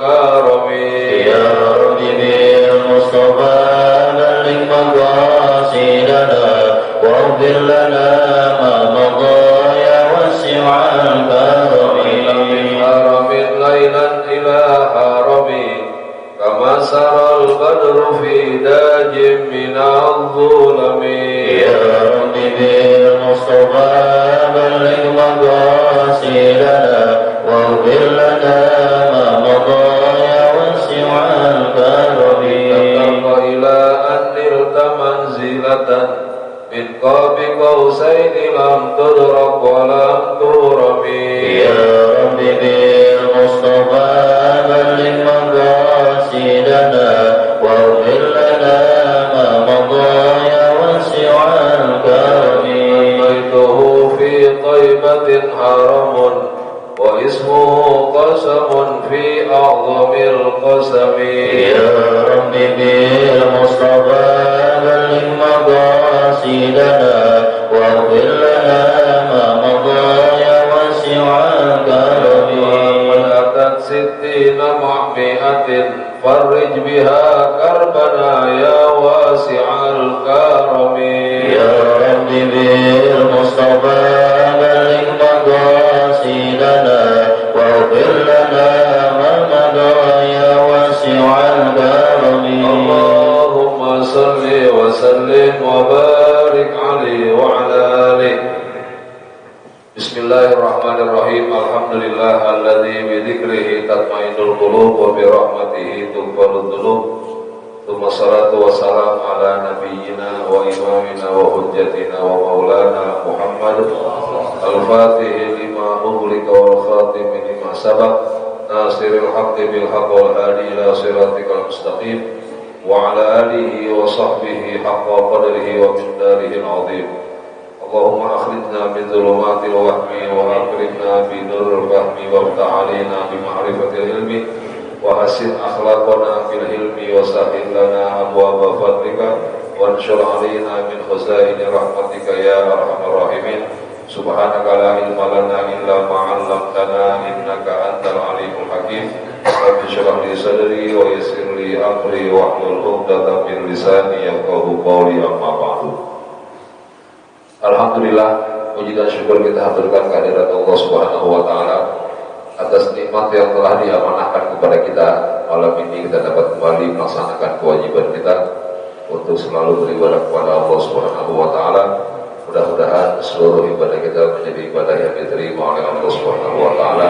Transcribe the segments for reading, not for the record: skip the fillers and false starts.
الكرم يا رب بالمصطفى بلغ مقاصدنا واغفر لنا ما مضى يا واسع الكرم من حرم ليلا إلى حرم كما سرى البدر في داج من الظلم يا رب بالمصطفى بلغ مقاصدنا واغفر لنا ما مضى يا واسع الكرم كتب إلى أن نلت منزلة من قاب قوسين لم تدرك ولم ترم يا رب بالمصطفى بلغ مقاصدنا واغفر لنا ما مضى يا واسع الكرم بيته في طيبة حرم واسمه قسم في أعظم القسم يا رب بالمصطفى بلغ مقاصدنا واغفر لنا ما مضى يا واسع الكرم وقد أتت 60 مع 100 فرج بها كربنا يا واسع الكرم يا رب بالمصطفى بلغ مقاصدنا واغفر لنا ما مضى يا واسع الكرم اللهم صل وسلم وبارك عليه وعلى آله. Bismillahirrahmanirrahim. Alhamdulillah alladzi bidzikrihi tatmainnul qulub wa bi rahmatihi tughfarud dzunub. Tsumma salatu wassalam ala nabiyyina wa imamina wa hujjatina wa maulana Muhammad al-Fatih lima ughliqa wal khatim lima sabaq nasiril haqqi bil haqq wal hadi ila siratikal mustaqim wa ala alihi wa sahbihi haqqa qadrihi wa miqdarihi al-azim. Allahumma akhrijna min dhulumatil wahmi wa akrimna bi nuril fahmi waftah alaina bi ma'rifatil ilmi wa hasin akhlaqana fil hilmi wa sahil lana abwaaba fadlika wa anshur alaina min khazaini rahmatika ya arhamar rahimin. Subhanaka la ilma lana illa ma 'allamtana innaka antal alimul hakim. Rabbi shrah li sadri wa yassir li amri wa hlul 'uqdatam min lisani yafqahu qawli amma ba'du. Alhamdulillah, puji dan syukur kita haturkan kehadirat Allah Subhanahu wa taala atas nikmat yang telah diamanahkan kepada kita. Malam ini kita dapat kembali melaksanakan kewajiban kita untuk selalu beribadah kepada Allah Subhanahu wa taala. Mudah-mudahan seluruh ibadah kita menjadi ibadah yang diterima oleh Allah Subhanahu wa taala.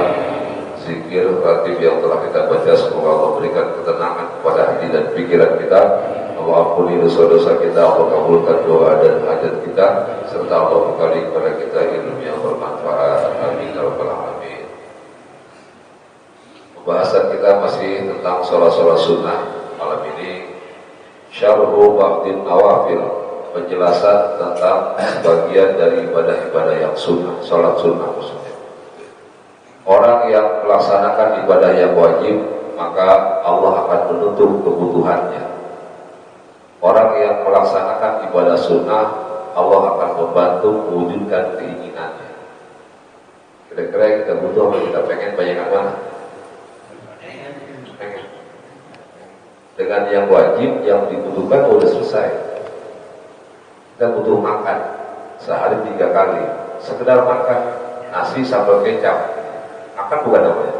Zikir ratib yang telah kita baca semoga Allah berikan ketenangan kepada hati dan pikiran kita. Allah ampuni dosa-dosa kita, Allah kabulkan doa dan hajat kita, serta Allah bekali kepada kita ilmu yang bermanfaat. Amin ya rabbal alamin. Pembahasan kita masih tentang sholat-sholat sunnah. Malam ini syarhu ba'din nawafil, penjelasan tentang bagian dari ibadah-ibadah yang sunnah, sholat sunnah maksudnya. Orang yang melaksanakan ibadah yang wajib, maka Allah akan menutup kebutuhannya. Orang yang melaksanakan ibadah sunnah, Allah akan membantu mewujudkan keinginannya. Kira-kira kita butuh apa kita pengen banyak apa? Pengen. Dengan yang wajib, yang dibutuhkan sudah selesai. Kita butuh makan sehari 3 kali. Sekedar makan nasi sambal kecap, makan bukan namanya.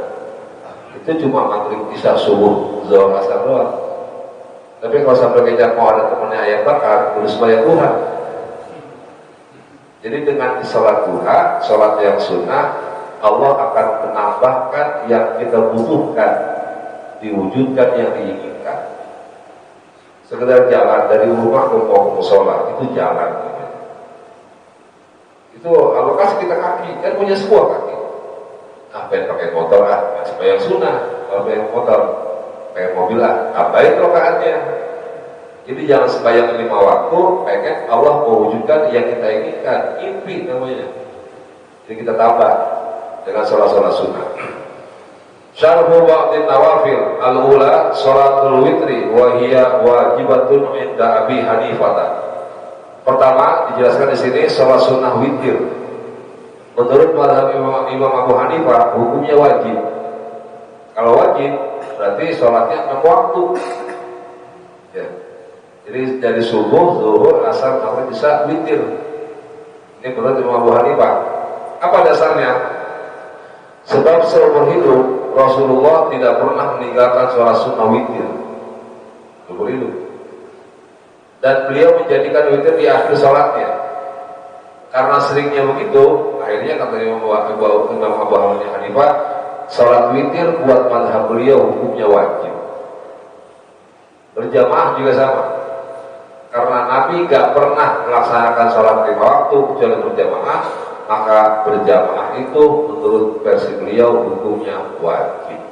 Itu cuma maghrib, isya, subuh, zuhur, asar doang. Tapi kalau sampai kecap mau ada temannya ayam bakar, harus bayar Tuhan. Jadi dengan sholat duha, sholat yang sunnah, Allah akan menambahkan yang kita butuhkan, diwujudkan yang diinginkan. Sekedar jalan dari rumah ke musola, itu jalan. Itu alokasi kita kaki, kan punya sebuah kaki. Nah, pengen pakai motor supaya yang sunnah, kalau pengen motor. Kayak mobil lah, apain rokaatnya. Jadi jangan sembahyang 5 waktu, pengen Allah mewujudkan yang kita inginkan, impi namanya. Jadi kita tambah dengan sholat-sholat sunnah. Syarhu ba'din nawafil al-ula sholatul witri wa hiya wajibatun inda Abi Hanifah. Pertama dijelaskan di sini sholat sunnah witir. Menurut mazhab Imam Abu Hanifah hukumnya wajib. Kalau wajib berarti sholatnya 6 waktu. Ya. Jadi dari subuh, zuhur, asar, maghrib, isya, witir. Ini menurut Imam Abu Hanifah. Apa dasarnya? Sebab seumur hidup Rasulullah tidak pernah meninggalkan sholat sunnah witir. Seumur hidup. Dan beliau menjadikan witir di akhir sholatnya. Karena seringnya begitu, akhirnya kata Imam Abu Hanifah, sholat witir buat mazhab beliau hukumnya wajib. Berjamaah juga sama. Karena Nabi gak pernah melaksanakan sholat 5 waktu kecuali berjamaah, maka berjamaah itu menurut versi beliau hukumnya wajib.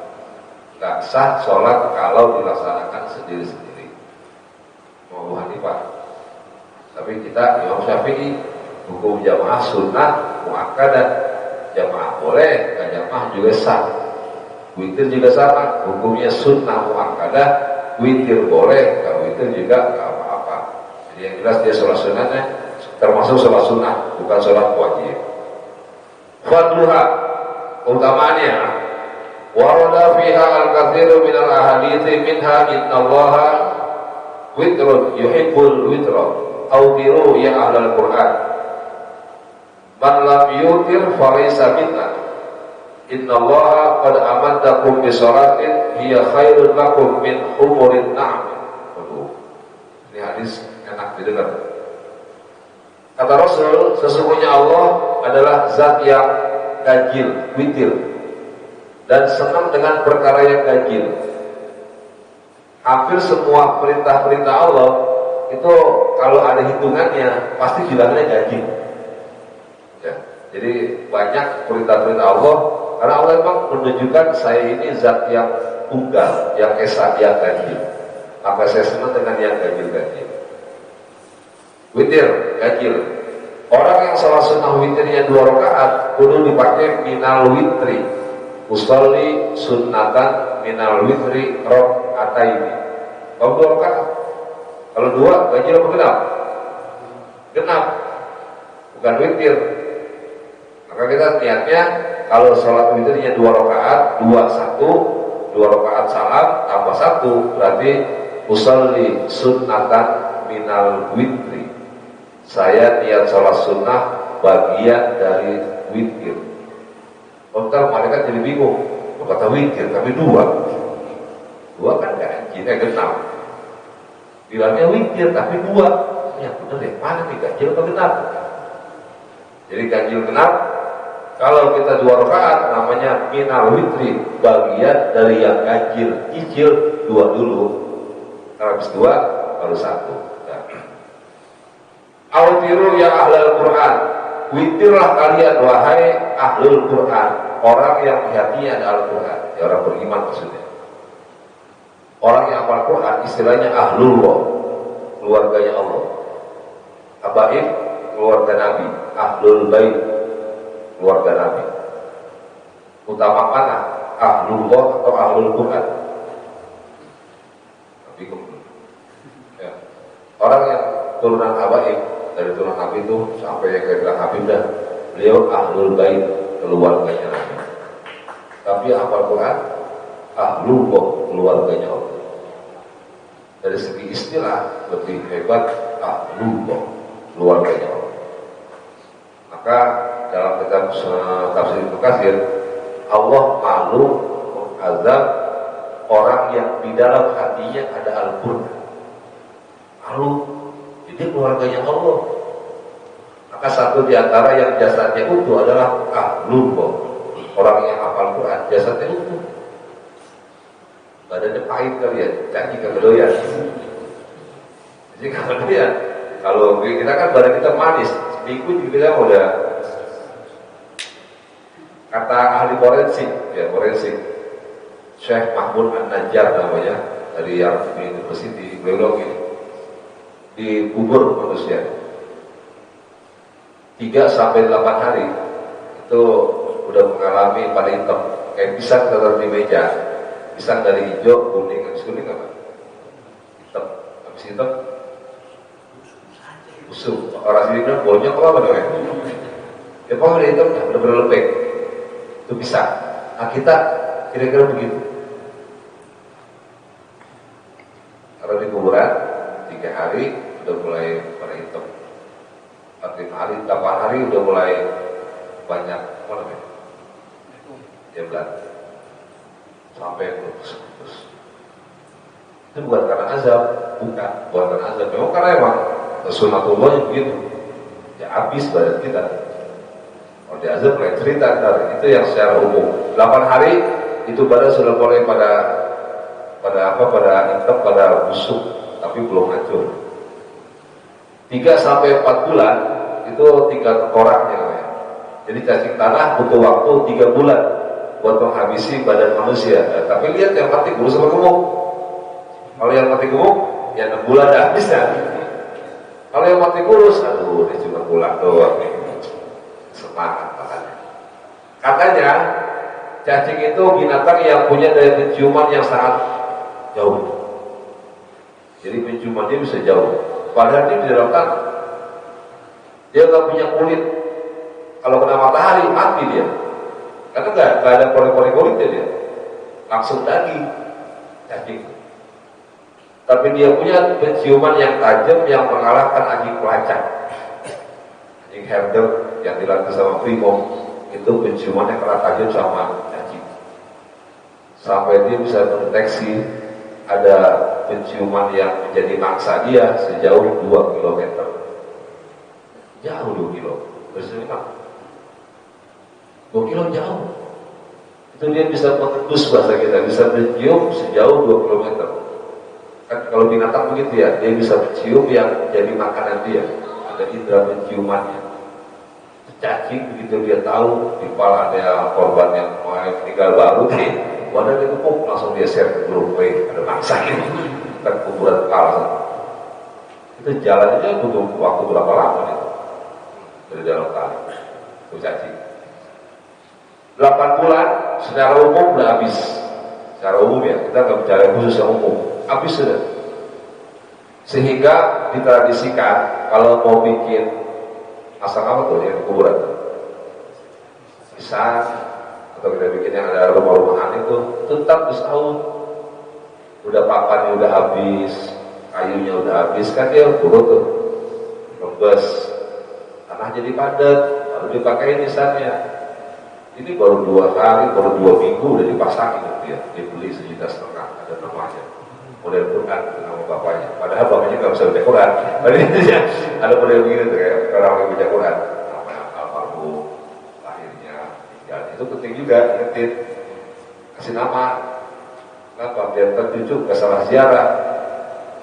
Gak sah sholat kalau dilaksanakan sendiri-sendiri. Abu Hanifah. Tapi kita Imam Syafi'i, hukum jamaah sunnah muakkadah. Jamaah boleh, gak jamaah juga sah. Witir juga sama, hukumnya sunnah muakkadah. Witir boleh, gak witir juga gak apa-apa. Jadi yang jelas dia sholat sunnahnya termasuk sholat sunnah, bukan sholat wajib. Fadluha, utamanya warada fiha al-katsiru minal ahadithi minha innallaha witrun yuhibbul witra awtiru ya ahlal Qur'an man lam yutir falaysa minna innallaha qad amaddakum bi shalatin hiya khairun lakum min humurin na'am. Ini hadis enak didengar. Kata Rasul, sesungguhnya Allah adalah zat yang ganjil, witir, dan senang dengan perkara yang ganjil. Hampir semua perintah-perintah Allah itu kalau ada hitungannya pasti bilangnya ganjil. Ya, jadi banyak perintah-perintah Allah karena Allah memang menunjukkan saya ini zat yang tunggal, yang esa, yang ganjil. Maka saya senang dengan yang ganjil-ganjil. Witir, ganjil. Orang yang sholat sunnah witirnya 2 rakaat kudu dipakai minal witri. Usolli sunnatan minal witri rakaataini. Kalau 2 rakaat, kalau 2 ganjil apa genap? Genap, bukan witir. Maka kita niatnya kalau sholat witirnya 2 rakaat, 2 rakaat salam tambah 1 berarti usolli sunnatan minal witri. Saya niat sholat sunnah bagian dari witir. Ntar mereka jadi bingung, kata witir tapi 2 kan ganjil, genap. Bilangnya witir tapi 2. Ya bener ya, mana nih ganjil atau genap? Jadi ganjil genap, kalau kita 2 rakaat namanya minal witri, bagian dari yang ganjil. Cicil 2 dulu, habis 2 baru 1. Autiru ya ahlul Quran, witirlah kalian wahai ahlul Quran, orang yang di hatinya ada Al-Quran, ya orang beriman maksudnya. Orang yang hafal Quran istilahnya ahlullah, keluarganya Allah. Abaib, keluarga Nabi. Ahlul bait, keluarga Nabi. Utama mana? Ahlullah atau ahlul Quran? Ya. Orang yang turunan abaib dari turunan Nabi itu sampai yang kayak bilang Habib dah, beliau ahlul bait, keluarganya Nabi. Tapi hafal Quran ahlullah, keluarganya Allah. Dari segi istilah lebih hebat ahlullah, keluarganya Allah. Maka dalam kitab tafsir Ibnu Katsir, Allah malu mengazab orang yang di dalam hatinya ada Al-Quran. Malu, jadi keluarganya Allah. Maka satu di antara yang jasadnya utuh adalah ahlullah, orang yang hafal Quran, jasadnya utuh. Badannya pahit kali ya, janji kagak doyan. Jadi kalau doyan, kalau kita kan badan kita manis, seminggu juga kita udah. Kata ahli forensik, ya forensik, Syekh Mahmud An-Najjar namanya, dari Yarmuk University, beliau ini dikubur manusia 3-8 hari itu udah mengalami pada hitam, kayak pisang taruh di meja. Pisang dari hijau, kuning, habis kuning apa? Hitam, habis hitam busuk. Orang sini bilang bonyok apa dong ya? Ya pokoknya dari hitam, benar-benar lembek. Itu pisang. Nah kita kira-kira begitu. Karena di kuburan 3 hari udah mulai pada hitam, 4 hari, 8 hari udah mulai banyak apa namanya? Jemblat sampai terus. Itu bukan karena azab, bukan karena azab. Memang karena emang sunatullah begitu. Ya habis badan kita. Kalau di azab lain cerita, itu yang secara umum. 8 hari itu badan sudah mulai pada hitam, pada busuk, tapi belum hancur. 3 sampai 4 bulan itu tinggal tengkoraknya namanya. Jadi cacing tanah butuh waktu 3 bulan buat menghabisi badan manusia. Tapi lihat yang mati kurus sama gemuk. Kalau yang mati gemuk, ya 6 bulan dah habisnya. Kalau yang mati kurus, aduh, dia cuma pulang doang. Semangat makanya. Katanya cacing itu binatang yang punya daya penciuman yang sangat jauh. Jadi penciuman dia bisa jauh. Padahal dia di dalam tanah. Dia nggak punya kulit. Kalau kena matahari mati dia. Karena nggak ada pori-pori kulitnya dia. Langsung daging cacing. Tapi dia punya penciuman yang tajam yang mengalahkan anjing pelacak. Anjing herder yang dilatih sama primom itu penciumannya kalah tajam sama cacing. Sampai dia bisa mendeteksi ada penciuman yang menjadi mangsa dia sejauh 2 km. Jauh 2 kilo. Berselimang 2 kilo jauh. Itu dia bisa menembus bahasa kita, bisa mencium sejauh 2 km. Kan kalau binatang begitu ya, dia bisa mencium yang jadi makanan dia. Ada indera penciumannya. Cacing begitu dia tahu di kepala ada korban yang meninggal baru nih, wadah dia tepuk langsung dia share ke grup, ada mangsa ini kan kuburan kepala. Itu jalannya butuh waktu berapa lama itu dari dalam tanah itu cacing. 8 bulan secara umum udah habis. Secara umum ya, kita nggak bicara khusus yang umum, habis sudah. Sehingga ditradisikan kalau mau bikin masak apa tuh yang di kuburan, pisang atau kita bikin yang ada rumah-rumahan itu tetap bersaut. Udah papannya udah habis, kayunya udah habis, kan dia buruk tuh, lembes, tanah jadi padat, baru dipakai nisannya. Ini baru 2 hari, baru 2 minggu udah dipasangin dia beli 1,5 juta, ada namanya model Quran, nama bapaknya. Padahal bapaknya nggak bisa baca Quran. Ada model begini tuh kayak orang yang baca Quran, namanya almarhum, lahirnya, tinggal. Itu penting juga, ingetin, kasih nama. Kenapa? Biar tercucu ke salah ziarah.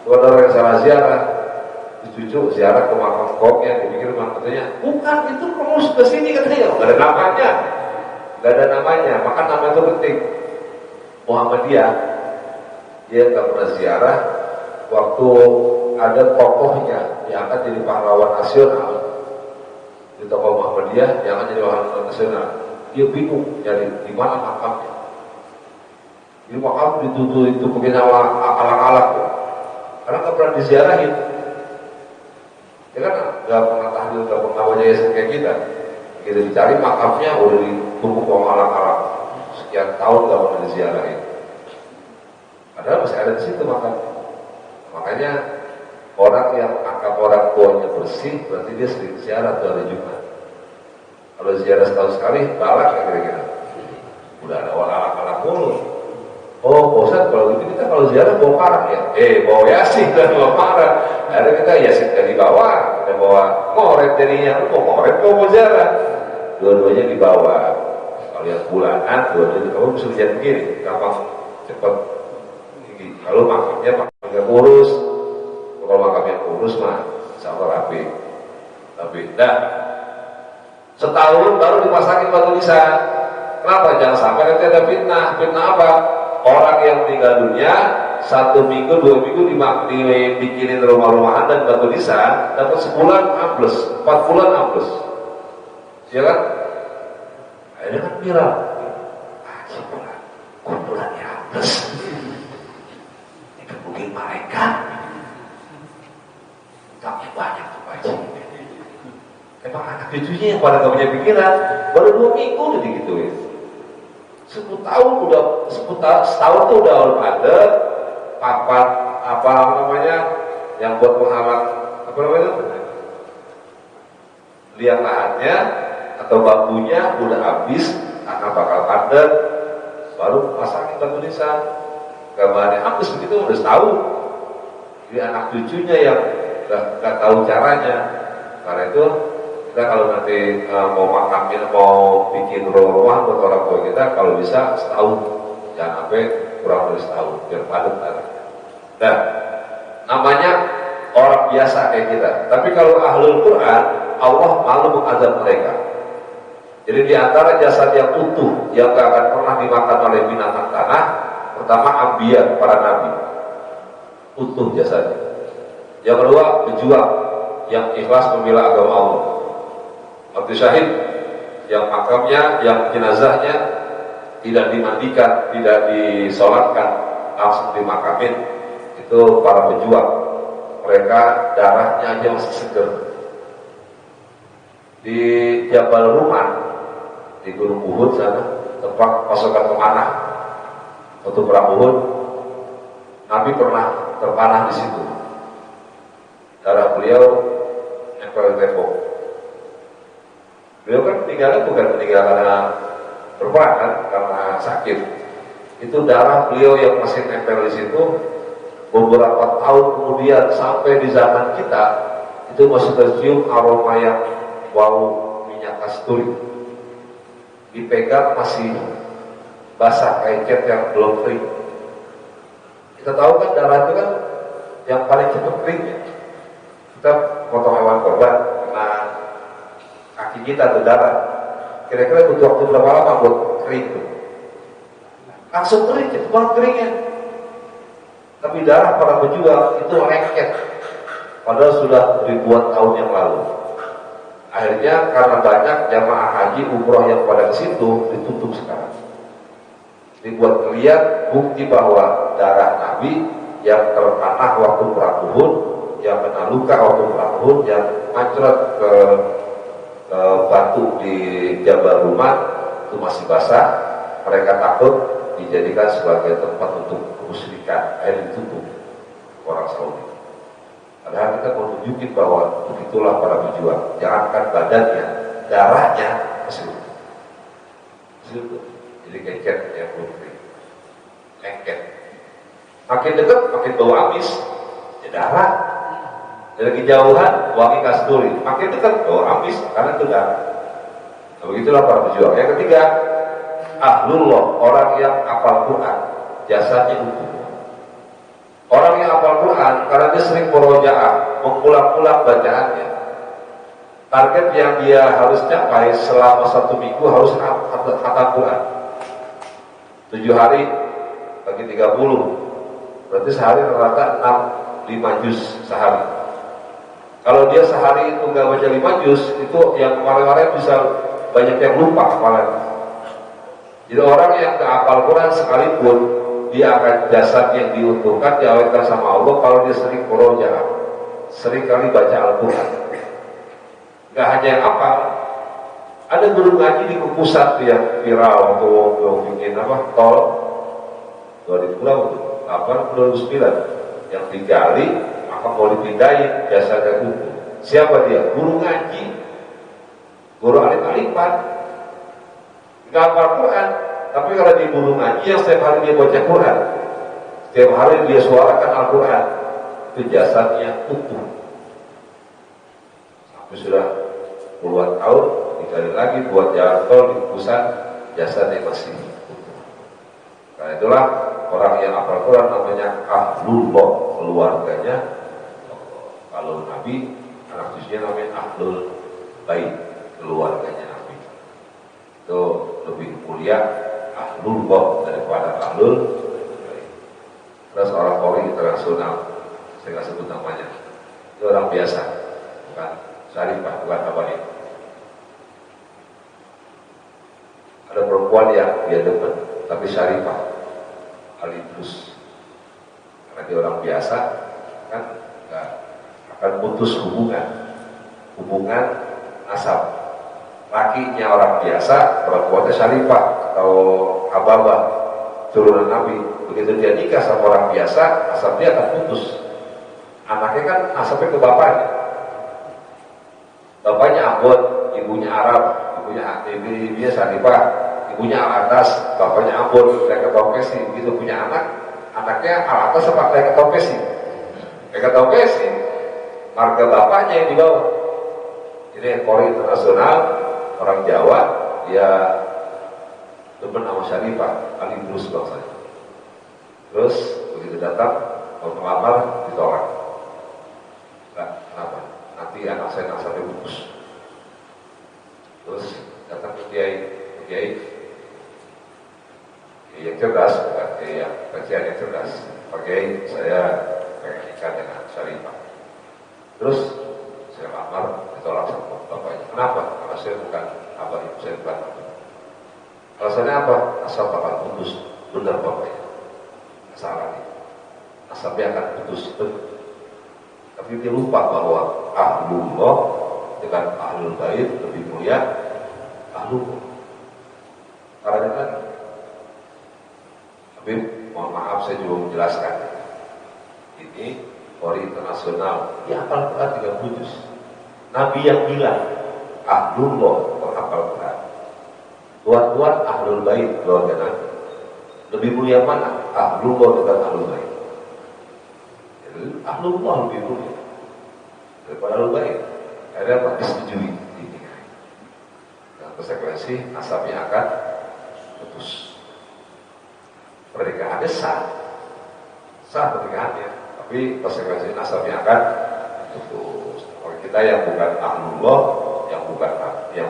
Kalau ada orang yang salah ziarah, cucu ziarah ke makam koknya, dipikir makanya, bukan itu kamu sudah sini katanya, nggak ada namanya. Gak ada namanya, maka nama itu penting. Muhammadiyah, dia tak pernah ziarah waktu ada tokohnya yang akan jadi pahlawan nasional. Di tokoh Muhammadiyah yang akan jadi pahlawan nasional, dia bingung jadi di mana makamnya. Di makam ditutup itu begini alak-alak, karena nggak pernah diziarahin. Dia kan nggak pernah tahlil, nggak pernah wajah kayak kita. Kita dicari makamnya udah ditumpuk orang alang-alang sekian tahun gak pernah diziarahin. Padahal masih ada di situ makamnya. Makanya orang yang makam orang tuanya bersih berarti dia sering ziarah tuh hari Jumat. Kalau ziarah setahun sekali balak ya kira-kira. Udah ada orang alang-alang mulu. Oh bosan kalau gitu kita kalau ziarah bawa parang ya. Bawa yasin dan bawa parang. Ada kita yasin dari bawah, kita bawa ngoret jadinya. Lu mau ngoret kau mau ziarah. Dua-duanya dibawa. Kalau yang bulanan, dua-duanya kamu bisa lihat begini, gampang, cepat. Kalau makamnya kurus, kalau makamnya kurus mah, insya Allah rapi. Nah, setahun baru dipasangin batu nisan. Kenapa? Jangan sampai nanti ada fitnah. Fitnah apa? Orang yang meninggal dunia 1 minggu, 2 minggu dibikinin rumah-rumahan dan batu nisan, dapat sebulan ambles, 4 bulan ambles. Ya kan? Akhirnya kan viral. Sebulan, kumpulannya ambles. Dikebukin malaikat. Utangnya banyak tuh Pak Haji. Emang anak cucunya yang pada gak punya pikiran, baru 2 minggu udah digituin. 10 tahun udah, setahun tuh udah padat, papan apa namanya yang buat menghalang apa namanya liang lahannya atau bambunya udah habis, akan bakal padat, baru pasangin batu nisan. Gambarnya habis begitu udah tahu. Jadi anak cucunya yang nggak tahu caranya. Karena itu kita kalau nanti mau makamin, mau bikin rumah buat orang tua kita, kalau bisa setahun, jangan sampai kurang dari setahun, biar padat tanahnya. Nah, namanya orang biasa kayak kita. Tapi kalau ahlul Quran, Allah malu mengazab mereka. Jadi di antara jasad yang utuh yang gak akan pernah dimakan oleh binatang tanah, pertama anbiya, para nabi, utuh jasadnya. Yang kedua pejuang yang ikhlas membela agama Allah. Abdi syahid yang makamnya, yang jenazahnya tidak dimandikan, tidak disolatkan, langsung dimakamin, itu para pejuang. Mereka darahnya aja masih seger. Di Jabal Ruman, di Gunung Uhud sana, tempat pasukan pemanah waktu perang Uhud, Nabi pernah terpanah di situ. Darah beliau nempel tembok. Beliau kan meninggalnya bukan meninggal karena berperang kan, karena sakit. Itu darah beliau yang masih nempel di situ. Beberapa tahun kemudian sampai di zaman kita itu masih tercium aroma yang bau minyak kasturi. Dipegang masih basah kayak cat yang belum kering. Kita tahu kan darah itu kan yang paling cepat kering ya. Kita potong hewan korban kena kaki kita tuh darah. Kira-kira butuh waktu berapa lama buat kering tuh? Langsung kering, itu banget keringnya. Tapi darah para pejuang itu lengket, padahal sudah ribuan tahun yang lalu. Akhirnya karena banyak jamaah haji umroh yang pada ke situ ditutup sekarang. Dibuat melihat bukti bahwa darah Nabi yang terpanah waktu perang Uhud, yang kena luka waktu perang Uhud, yang mancret ke batu di Jabal Ruman itu masih basah. Mereka takut dijadikan sebagai tempat untuk kemusyrikan, akhirnya ditutup orang Saudi. Padahal kita mau tunjukin bahwa begitulah para pejuang. Jangankan badannya, darahnya masih utuh. Jadi keket yang putih, lengket. Makin dekat makin bau amis, ya darah. Dari kejauhan wangi kasturi, makin dekat bau amis karena itu darah. Nah, begitulah para pejuang. Yang ketiga, ahlullah, orang yang hafal Quran, jasanya utuh. Orang yang hafal Quran karena dia sering murojaah, mengulang-ulang bacaannya. Target yang dia harus capai selama 1 minggu harus khatam Quran. 7 hari bagi 30, berarti sehari rata-rata 5 juz sehari. Kalau dia sehari itu nggak baca 5 juz, itu yang kemarin-kemarin bisa banyak yang lupa kemarin. Jadi orang yang nggak hafal Quran sekalipun, dia akan jasad yang diuntungkan diawetkan sama Allah kalau dia sering murojaah, sering kali baca Al-Quran. Gak hanya yang hafal, ada guru ngaji di Kukusan yang viral waktu bikin tol 2009 yang digali maka mau dipindahin jasadnya utuh. Siapa dia? Guru ngaji, guru alif-alifan, gak hafal Quran. Tapi kalau di guru ngaji yang setiap hari dia baca Quran, setiap hari dia suarakan Al-Quran, itu jasadnya utuh. Sampai sudah puluhan tahun, dikali lagi buat jalan tol di Kukusan, jasadnya masih utuh. Karena itulah orang yang hafal Quran namanya ahlullah, keluarganya. Kalau Nabi, anak cucunya namanya ahlul bait, keluarganya Nabi. Itu lebih mulia ahlullah daripada ahlul. Terus orang Polri internasional, saya nggak sebut namanya, itu orang biasa, bukan syarifah, bukan apa ini. Ada perempuan yang dia demen, tapi syarifah, alidrus, karena dia orang biasa, kan nggak akan putus hubungan nasab. Lakinya orang biasa, perempuannya syarifah atau ababah, turunan Nabi. Begitu dia nikah sama orang biasa, nasab dia akan putus. Anaknya kan nasabnya ke bapaknya. Bapaknya Ambon, ibunya Arab, ibunya Sanipah, ibunya Al-Atas, bapaknya Ambon, mereka Topesi. Begitu punya anak, anaknya Al-Atas apa mereka Topesi? Mereka Topesi. Marga bapaknya yang dibawa. Ini Kori internasional, orang Jawa, dia demen sama Syarifah, Ali Brus bangsanya. Terus begitu datang, mau melamar, ditolak. Nah, kenapa? Nanti anak saya nasabnya putus. Terus datang ke Kiai yang cerdas, bukan Kiai yang kajian yang cerdas. Pak Kiai, saya pengen nikah dengan Syarifah. Terus saya lamar, ditolak sama bapaknya. Kenapa? Karena saya bukan abah ibu saya bukan. Alasannya apa? Asal bakal putus. Benar bapaknya. Salah nih. Asapnya akan putus. Tapi dia lupa bahwa ahlullah dengan ahlul bait lebih mulia ahlullah. Caranya kan. Tapi mohon maaf saya juga menjelaskan. Ini Kori internasional. Dia hafal Quran 30 juz. Nabi yang bilang ahlullah menghafal Quran. Tuan-tuan ahlul bait keluarga Nabi. Lebih mulia mana? Ahlullah dengan ahlul bait. Jadi ahlullah lebih mulia daripada ahlul bait. Ada apa? Disetujui dinikahi. Dan konsekuensi nasabnya akan putus. Pernikahannya sah pernikahannya, tapi konsekuensi nasabnya akan putus. Kalau kita yang bukan ahlullah, yang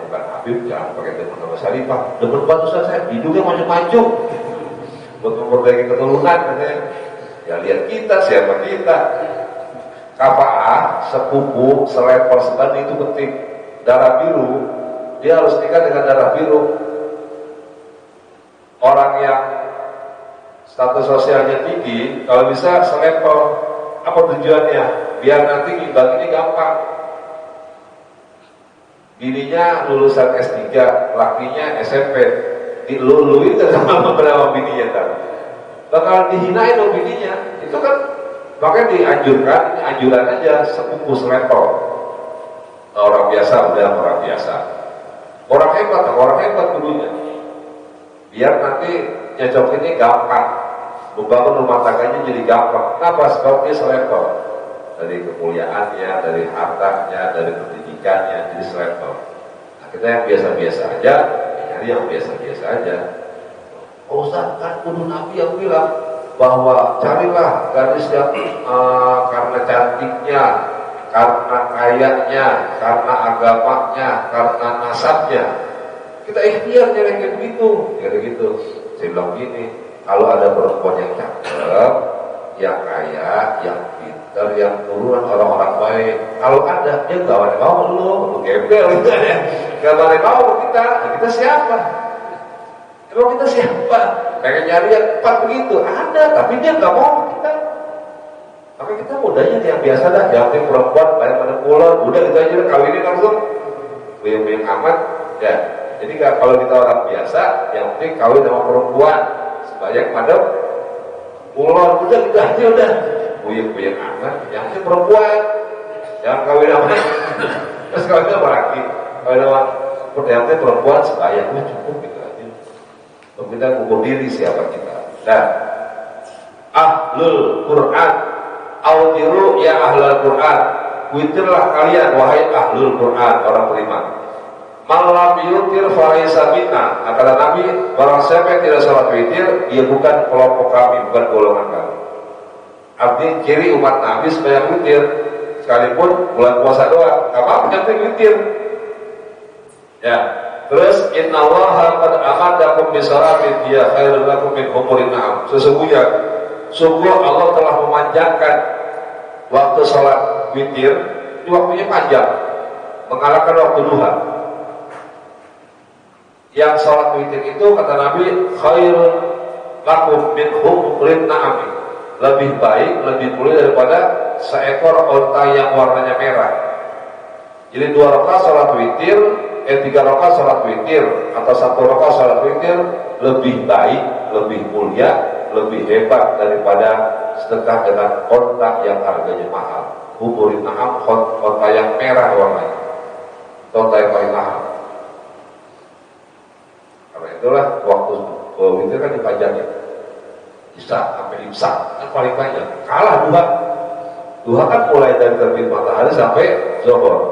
bukan Habib, jangan pakai demen sama Syarifah. Demen batusan saya, hidungnya maju-maju buat memperbaiki keturunan katanya. Ya lihat kita, siapa kita. Kafaah, sepupu, selevel, sebanding itu penting. Darah biru, dia harus nikah dengan darah biru. Orang yang status sosialnya tinggi, kalau bisa selevel. Apa tujuannya? Biar nanti imbang ini gampang. Bininya lulusan S3, lakinya SMP, diluluin sama beberapa bininya kan. Bakal dihinain dong bininya. Itu kan makanya dianjurkan, ini anjuran aja sepupu selevel. Orang biasa udah orang biasa. Orang hebat dulunya. Biar nanti nyocok ini gampang. Membangun rumah tangganya jadi gampang. Kenapa? Sebab dia selevel. Dari kemuliaannya, dari hartanya, dari pendidikannya, jadi selevel. Nah, kita yang biasa-biasa aja, nyari yang biasa-biasa aja. Oh Ustaz, kan kudu Nabi yang bilang bahwa carilah gadis yang karena cantiknya, karena kayanya, karena agamanya, karena nasabnya. Kita ikhtiar nyari kayak begitu, kayak gitu. Saya bilang gini, kalau ada perempuan yang cakep, yang kaya, yang pintar, yang turunan orang-orang baik, kalau ada, dia gak boleh mau lu gembel gitu ya. Gak boleh mau kita siapa? Emang kita siapa? Pengen nyari yang tepat begitu, ada, tapi dia gak mau kita. Maka kita mudahnya yang biasa dah, jangan perempuan banyak pada pulau, udah gitu aja kawinin langsung, buyung-buyung amat, ya. Jadi kalau kita orang biasa, yang penting kawin sama perempuan, sebanyak pada pulau, udah gitu aja udah, buyung-buyung amat, yang penting perempuan, jangan kawin sama, terus kawin sama laki, kawin sama, yang penting perempuan sebanyak, udah cukup gitu aja. Untuk kita mengukur diri siapa kita. Nah, ahlul Quran, autiru ya ahlul Quran, witirlah kalian wahai ahlul Quran, orang beriman. Malam yutir falaisa minna. Kata Nabi, barang siapa yang tidak salat witir, dia bukan kelompok kami, bukan golongan kami. Artinya ciri umat Nabi supaya witir, sekalipun bulan puasa doang, nggak apa-apa yang penting witir. Ya. Terus innallaha qad amadakum bisalatin hiya khairul lakum min humurin na'am. Sesungguhnya Allah telah memanjangkan waktu salat witir, ini waktunya panjang, mengalahkan waktu duha. Yang salat witir itu kata Nabi khairul lakum min humurin na'am. Lebih baik, lebih mulia daripada seekor onta yang warnanya merah. Jadi 2 rakaat salat witir, 3 rakaat salat witir atau 1 rakaat salat witir lebih baik, lebih mulia, lebih hebat daripada sedekah dengan onta yang harganya mahal. Huburin na'am, onta yang merah warnanya, onta yang paling mahal. Karena itulah waktu witir kan dipajangnya Isya sampai imsak kan paling banyak. Kalah duha. Duha kan mulai dari terbit matahari sampai zuhur.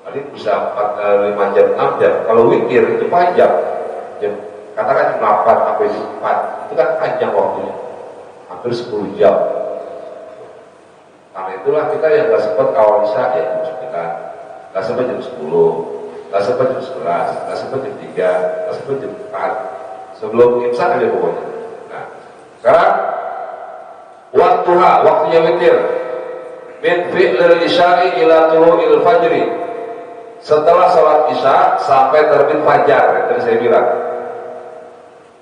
Tadi bisa 5 jam, 6 jam. Kalau witir itu panjang. Katakan 8 sampai 4. Itu kan panjang waktunya. Hampir 10 jam. Karena itulah kita yang gak sempat awal Isya ya jam 9, gak sempat jam 10, gak sempat jam 11, gak sempat jam 3, gak sempat jam 4. Sebelum imsak aja pokoknya. Nah, sekarang waktunya witir. Min fi'lil isya'i ila tulu'il fajri. Setelah sholat Isya sampai terbit fajar, yang tadi saya bilang.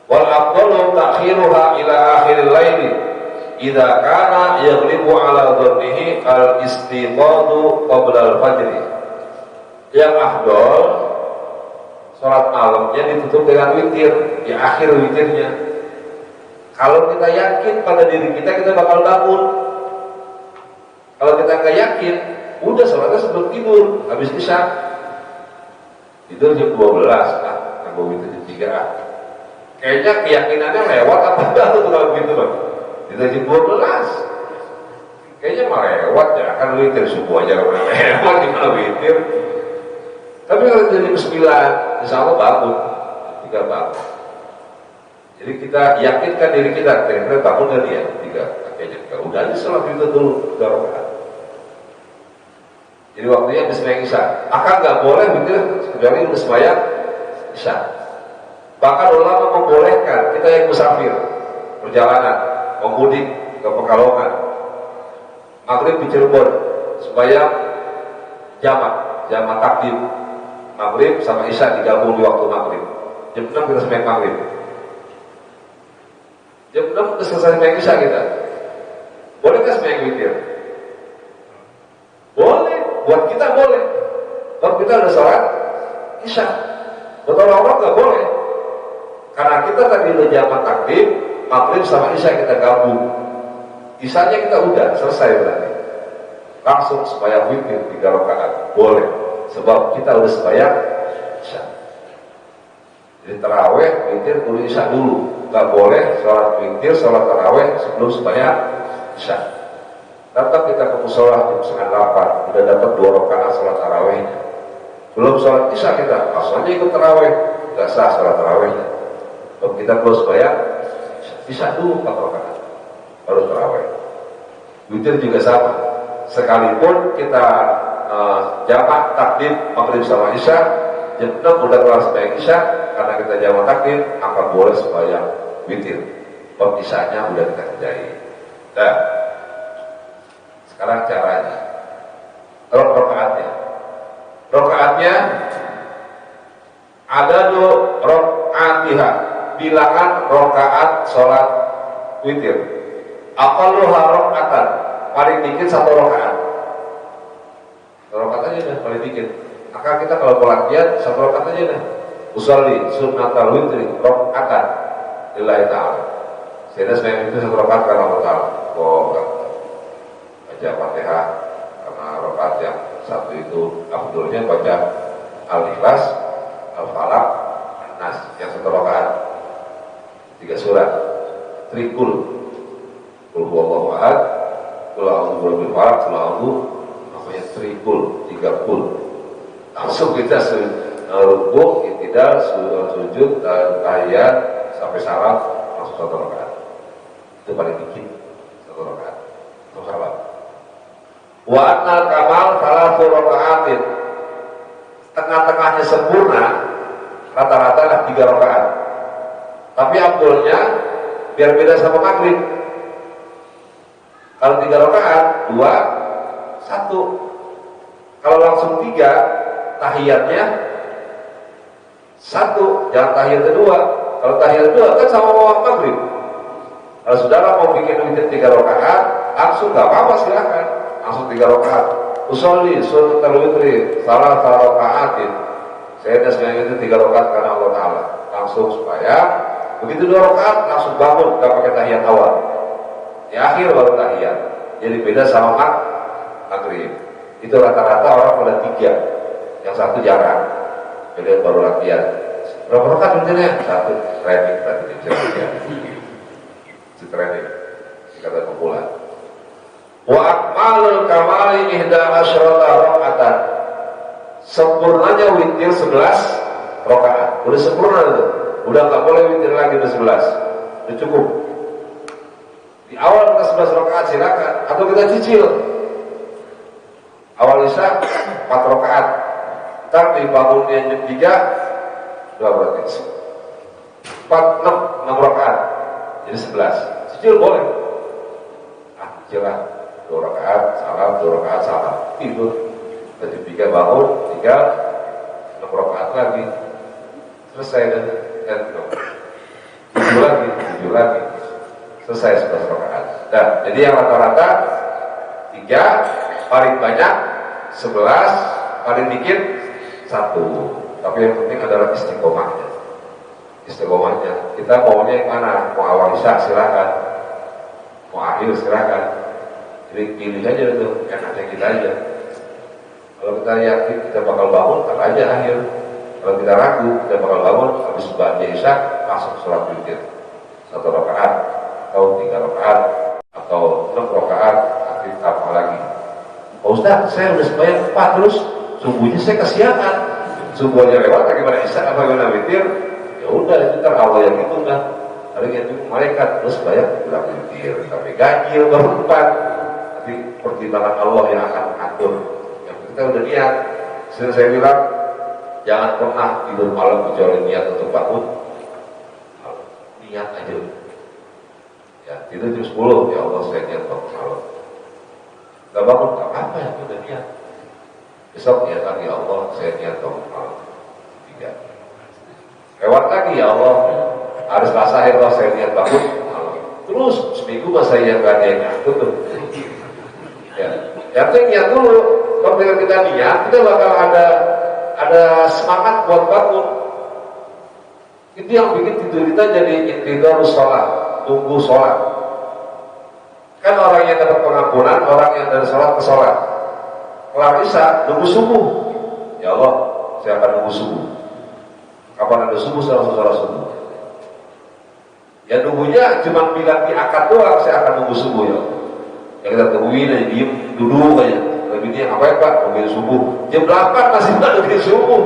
Wal afdalu ta'khiruha ila akhiril laili idza kana yaghlibu ala dhannihi al istiqadu qabla al fajri. Yang afdal sholat malamnya ditutup dengan witir di akhir witirnya. Kalau kita yakin pada diri kita, kita bakal bangun. Kalau kita nggak yakin, udah sholatnya sebelum tidur, habis Isya. Tidur jam 12, nah, nggak witir jam 3. Kayaknya keyakinannya lewat apa enggak tuh kalau begitu Bang? Tidur jam 12. Kayaknya mah lewat ya, kan witir subuh aja kalau lewat gimana witir. Tapi kalau jam 9, insya Allah bangun, 3 bangun. Jadi kita yakinkan diri kita, kira-kira bangun nggak dia? 3, kayaknya enggak. Udah aja sholat itu dulu, 3 rakaat. Jadi waktunya habis sembahyang Isya. Akan nggak boleh witir kecuali habis sembahyang Isya. Bahkan ulama membolehkan kita yang musafir, perjalanan, memudik ke Pekalongan, maghrib di Cirebon, sembahyang jamak takdim, maghrib sama Isya digabung di waktu maghrib. Jam 6 kita sembahyang maghrib. Jam 6 kita selesai sembahyang Isya kita. Bolehkah sembahyang witir? Boleh, buat kita boleh. Kalau kita udah sholat Isya, buat orang-orang nggak boleh. Karena kita tadi udah jamak takdim, maghrib sama Isya kita gabung. Isyanya kita udah selesai berarti. Langsung sembahyang witir 3 rakaat boleh, sebab kita udah sembahyang Isya. Jadi taraweh witir dulu Isya dulu, nggak boleh sholat witir, sholat taraweh sebelum sembahyang Isya. Datang kita ke mushola jam 7:30, udah dapat 2 rakaat sholat tarawehnya. Belum sholat Isya kita langsung aja ikut taraweh, nggak sah sholat tarawehnya. Kalau kita belum sembahyang Isya dulu 4 rakaat baru taraweh. Witir juga sama. Sekalipun kita jamak takdim maghrib sama Isya, jam 6 udah kelar sembahyang Isya, karena kita jamak takdim akan boleh sembahyang witir. Isyanya udah kita kerjain. Nah, sekarang caranya, rokaatnya ada 2 rokaatnya, bilangan rokaat sholat witir. Aqalluha rokaatan, paling dikit 1 rokaat. Rokaat aja dah paling dikit. Maka kita kalau latihan 1 rokaat aja dah. Usolli sunnatal witri rokaatan lillahi ta'ala. Saya sembahyang itu 1 rokaat karena Allah Ta'ala. Baca Fatihah, karena rakaat yang 1 itu afdolnya baca Al-Ikhlas, Al-Falaq, An-Nas, yang 1 rakaat 3 surat, trikul, Qul huwallahu ahad, Qul a'udzu birabbil falaq, Qul a'udzu, namanya trikul, 3 kul. Langsung kita rukuk, i'tidal, sujud, tahiyat sampai salam, langsung 1 rakaat. Itu paling dikit 1 rakaat. Itu salam. Wa annal kamal salatu raka'atin. Tengah-tengahnya sempurna rata-rata lah 3 rakaat. Tapi afdolnya biar beda sama maghrib. Kalau 3 rakaat, 2, 1. Kalau langsung 3, tahiyatnya 1, jangan tahiyat 2. Kalau tahiyat 2 kan sama maghrib. Kalau saudara mau bikin witir 3 rakaat, langsung nggak apa-apa silakan. Langsung 3 rakaat. Usolli sunnatal witri salah rakaatin. Saya udah sembahyang itu 3 rakaat karena Allah Ta'ala. Langsung supaya Begitu 2 rakaat langsung bangun, nggak pakai tahiyat awal. Di akhir baru tahiyat. Jadi beda sama maghrib. Itu rata-rata orang pada 3, yang satu jarang. Jadi baru latihan. Berapa rakaat rutinnya? 1, training tadi itu training. Kata kumpulan. Wa akmalul kamali 11 rakaatan. Sempurnanya witir 11 rakaat. Udah sempurna itu. Udah nggak boleh witir lagi udah 11. Udah cukup. Di awal kita 11 rakaat silakan, atau kita cicil. Awal isya 4 rakaat. Ntar dibangun dia jam 3, berarti 4, 6 rakaat. Jadi 11. Cicil boleh. Cicil lah. 2 rakaat salam, 2 rakaat salam. Tidur. Jam 3 bangun, tinggal 6 rakaat lagi. Selesai dan 7 lagi. Selesai 11 rakaat. Nah, jadi yang rata-rata 3, paling banyak 11, paling dikit 1. Tapi yang penting adalah istiqomahnya. Kita maunya yang mana? Mau awal isya silakan, mau akhir silakan. Jadi pilih aja itu, enaknya kita aja. Kalau kita yakin kita bakal bangun, tak aja akhir. Kalau kita ragu, kita bakal bangun habis baca isya langsung sholat witir 1 rakaat atau 3 rakaat atau 6 rakaat, tapi apa lagi? Pak Ustaz, saya udah sembahyang 4 terus subuhnya saya kesiangan. Subuhnya lewat, bagaimana isya, apa bagaimana witir? Ya udah, itu ntar Allah yang itu kan. Ada yang itu malaikat terus sembahyang bilang witir, tapi ganjil baru 4. Tapi pertimbangan Allah yang akan mengatur. Yang kita udah niat. Sering saya bilang, jangan pernah tidur malam kecuali niat untuk bangun. Niat aja. Ya, tidur jam 10, ya Allah saya niat bangun malam. Gak bangun, gak apa ya, udah niat. Besok niat lagi, ya Allah saya niat bangun malam. 3. Lewat lagi, ya Allah hari Selasa ya Allah saya niat bangun malam. Terus seminggu masa yang gak ada yang ngatur tuh. Ya, yang penting niat dulu. Kalau kita niat, kita bakal ada semangat buat bangun. Itu yang bikin tidur kita jadi intidar sholat, tunggu sholat. Kan orang yang dapat pengampunan, orang yang dari sholat ke sholat. Kelar isya, nunggu subuh. Ya Allah, saya akan nunggu subuh. Kapan ada subuh, saya langsung sholat subuh. Ya nunggunya cuma bilang di akad doang, saya akan nunggu subuh ya. Yang kita tungguin aja, diem, duduk aja. Lebih dia ngapain Pak? Nungguin subuh. Jam 8 masih nungguin subuh.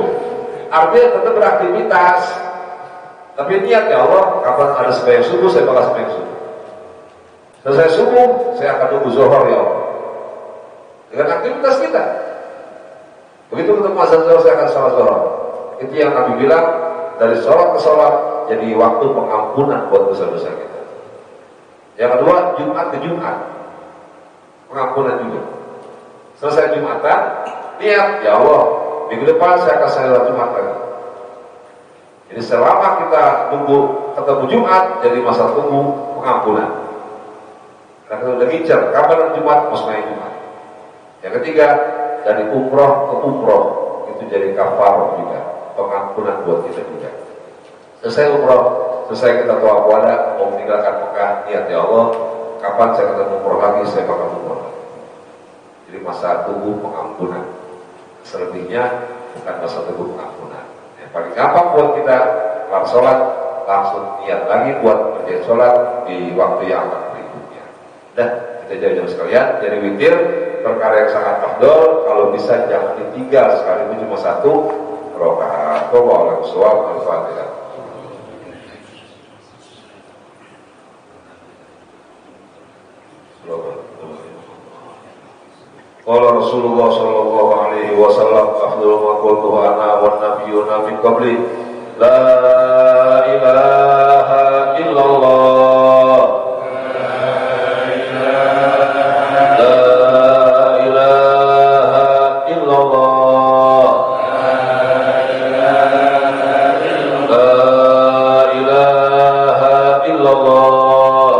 Artinya tetap beraktivitas. Tapi niat, ya Allah, kapan ada sembahyang subuh, saya bakal sembahyang subuh. Selesai subuh, saya akan nunggu zuhur ya Allah. Dengan aktivitas kita. Begitu ketemu azan zuhur, saya akan salat zuhur. Itu yang Nabi bilang, dari sholat ke sholat jadi waktu pengampunan buat dosa-dosa kita. Yang kedua, Jumat ke Jumat, pengampunan juga. Selesai Jumatan, niat, ya Allah, minggu depan saya akan salat Jumat lagi. Jadi selama kita tunggu ketemu Jumat, jadi masa tunggu pengampunan. Karena kita udah ngincar, kapan Jumat, mau sembahyang Jumat. Yang ketiga, dari umroh ke umroh, itu jadi kafarah juga, pengampunan buat kita juga. Selesai umroh, selesai kita tawaf wada, mau meninggalkan Mekah, niat ya Allah, kapan saya ketemu umroh lagi, saya bakal umroh lagi. Jadi masa tunggu pengampunan. Selebihnya bukan masa tunggu pengampunan. Yang paling gampang buat kita kelar sholat, langsung niat lagi buat kerjaan sholat di waktu yang akan berikutnya. Dan kita jauh-jauh sekalian, jadi witir perkara yang sangat afdol. Kalau bisa jangan ditinggal, sekali itu cuma 1 rakaat. Waalaikumsalam al-Fatihah. Qala Rasulullah sallallahu alaihi wasallam, afdalu ma qultu ana wan nabiyyuna min qabli, la ilaha illallah, la ilaha illallah, la ilaha illallah,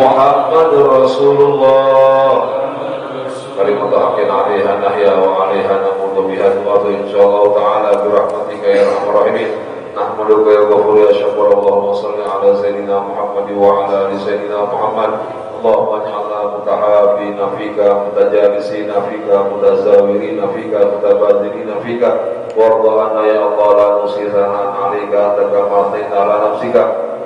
Muhammadur Rasulullah. Kalimatu haqqin 'alaiha nahya wa 'alaiha namutu biha wa insyaallah ta'ala bi rahmatika ya arhamar rahimin. نحمدك يا غفور يا شكور اللهم صل على سيدنا محمد وعلى آل سيدنا محمد اللهم اجعلنا متحابين فيك متجالسين فيك متزاورين فيك متبادلين فيك وارض عنا يا الله لا نحصي ثناء عليك أنت كما أثنيت على نفسك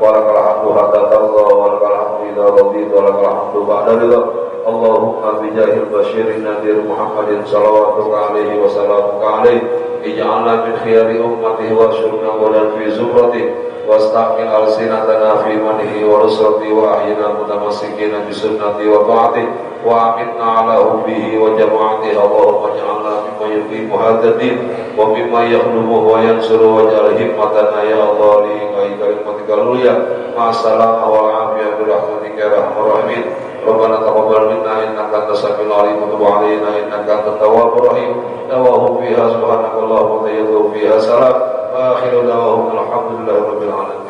ولك الحمد حتى ترضى ولك الحمد إذا رضيت ولك الحمد بعد رضا اللهم بجاه البشير النذير محمد صلواتك عليه وسلامك عليه اجعلنا من خيار أمته واشرنا ولا في زمرته واستعمل ألسنتنا في منه ونصرته وأحينا متمسكين بسنته وطاعته وأعمتنا على حبه وجماعته اللهم اجعلنا ممن يقيم هذا الدين وممن يخدمه وينصره واجعل همتنا يا الله لإنكار كلمتك العليا مع السلامة والعافية برحمتك يا أرحم الراحمين ربنا تقبل منا إنك أنت السميع العليم وتب علينا إنك أنت التواب الرحيم دعواهم فيها سبحانك اللهم وتحيتهم فيها سلام وآخر دعواهم الحمد لله رب العالمين.